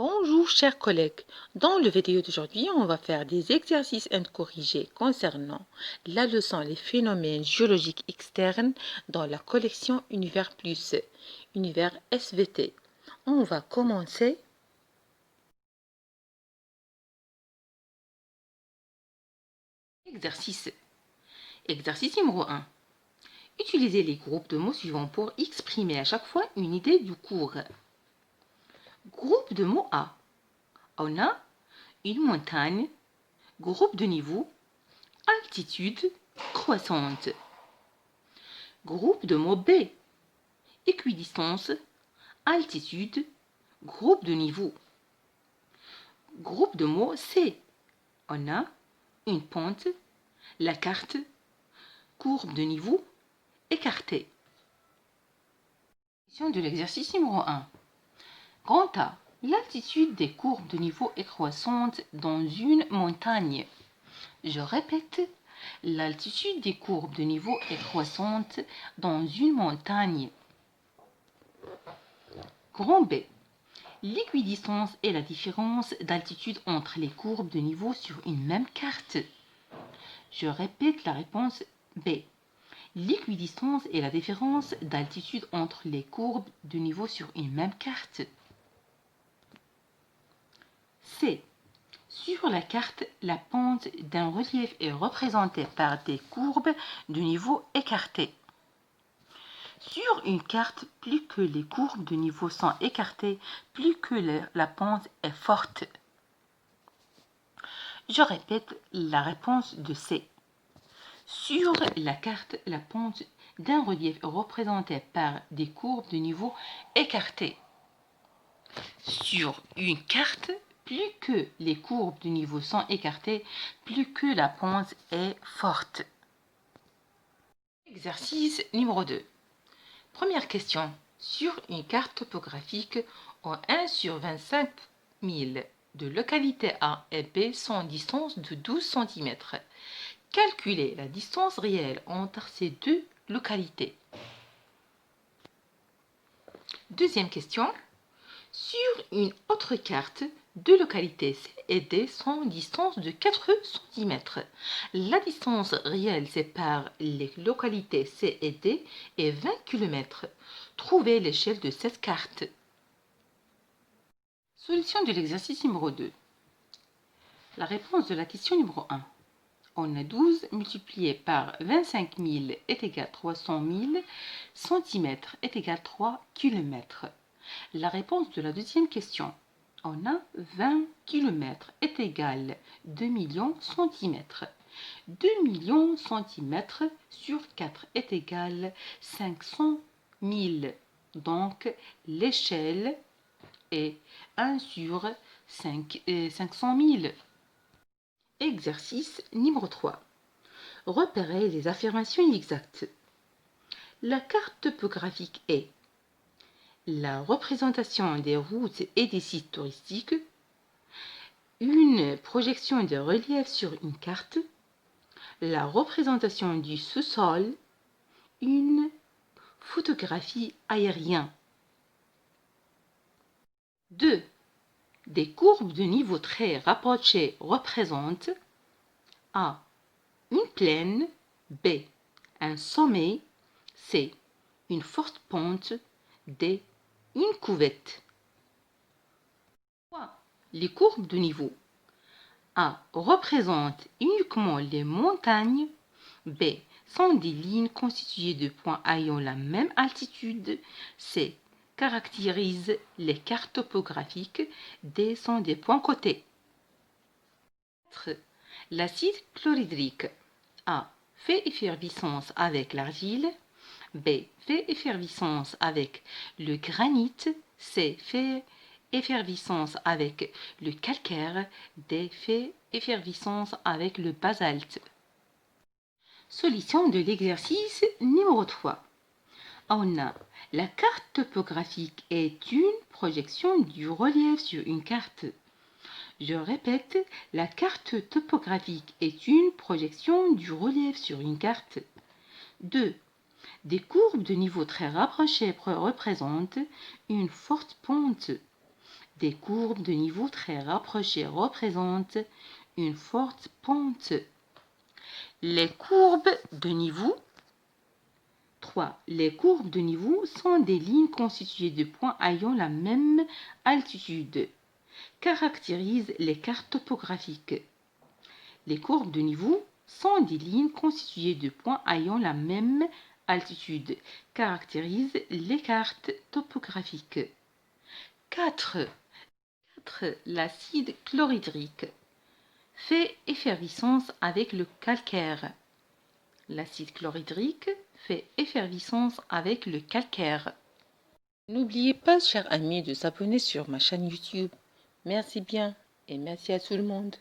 Bonjour chers collègues, dans le vidéo d'aujourd'hui on va faire des exercices corrigés concernant la leçon les phénomènes géologiques externes dans la collection Univers Plus, Univers SVT. On va commencer. Exercice. Exercice numéro 1. Utilisez les groupes de mots suivants pour exprimer à chaque fois une idée du cours. Groupe de mots A. On a une montagne, groupe de niveau, altitude croissante. Groupe de mots B. Équidistance, altitude, groupe de niveau. Groupe de mots C. On a une pente, la carte, courbe de niveau, écartée. Question de l'exercice numéro 1. Grand A. L'altitude des courbes de niveau est croissante dans une montagne. Je répète, l'altitude des courbes de niveau est croissante dans une montagne. Grand B. L'équidistance est la différence d'altitude entre les courbes de niveau sur une même carte. Je répète la réponse B. L'équidistance est la différence d'altitude entre les courbes de niveau sur une même carte. C. Sur la carte, la pente d'un relief est représentée par des courbes de niveau écartées. Sur une carte, plus que les courbes de niveau sont écartées, plus que la pente est forte. Je répète la réponse de C. Sur la carte, la pente d'un relief est représentée par des courbes de niveau écartées. Sur une carte, plus que les courbes de niveau sont écartées, plus que la pente est forte. Exercice numéro 2. Première question. Sur une carte topographique, en 1 sur 25 000 de localités A et B sont distance de 12 cm. Calculez la distance réelle entre ces deux localités. Deuxième question. Sur une autre carte, deux localités C et D sont distance de 4 cm. La distance réelle sépare les localités C et D est 20 km. Trouvez l'échelle de cette carte. Solution de l'exercice numéro 2. La réponse de la question numéro 1. On a 12 multiplié par 25 000 est égal à 300 000 cm est égal à 3 km. La réponse de la deuxième question. On a 20 km est égal à 2 millions cm. 2 millions cm sur 4 est égal à 500 000. Donc, l'échelle est 1 sur 500 000. Exercice numéro 3. Repérez les affirmations inexactes. La carte topographique est la représentation des routes et des sites touristiques, une projection de relief sur une carte, la représentation du sous-sol, une photographie aérienne. 2. Des courbes de niveau très rapprochées représentent A. Une plaine, B. Un sommet, C. Une forte pente, D. Une couvette. 3. Les courbes de niveau. A. Représentent uniquement les montagnes, B. Sont des lignes constituées de points ayant la même altitude, C. Caractérisent les cartes topographiques, D. Sont des points cotés. 4. L'acide chlorhydrique. A. Fait effervescence avec l'argile, B. Fait effervescence avec le granit, C. Fait effervescence avec le calcaire, D. Fait effervescence avec le basalte. Solution de l'exercice numéro 3. On a la carte topographique est une projection du relief sur une carte. Je répète, la carte topographique est une projection du relief sur une carte. 2. Des courbes de niveau très rapprochées représentent une forte pente. Des courbes de niveau très rapprochées représentent une forte pente. Les courbes de niveau 3. Les courbes de niveau sont des lignes constituées de points ayant la même altitude. Caractérise les cartes topographiques. Les courbes de niveau sont des lignes constituées de points ayant la même altitude. Caractérise les cartes topographiques. 4. L'acide chlorhydrique fait effervescence avec le calcaire. L'acide chlorhydrique fait effervescence avec le calcaire. N'oubliez pas, chers amis, de s'abonner sur ma chaîne YouTube. Merci bien et merci à tout le monde.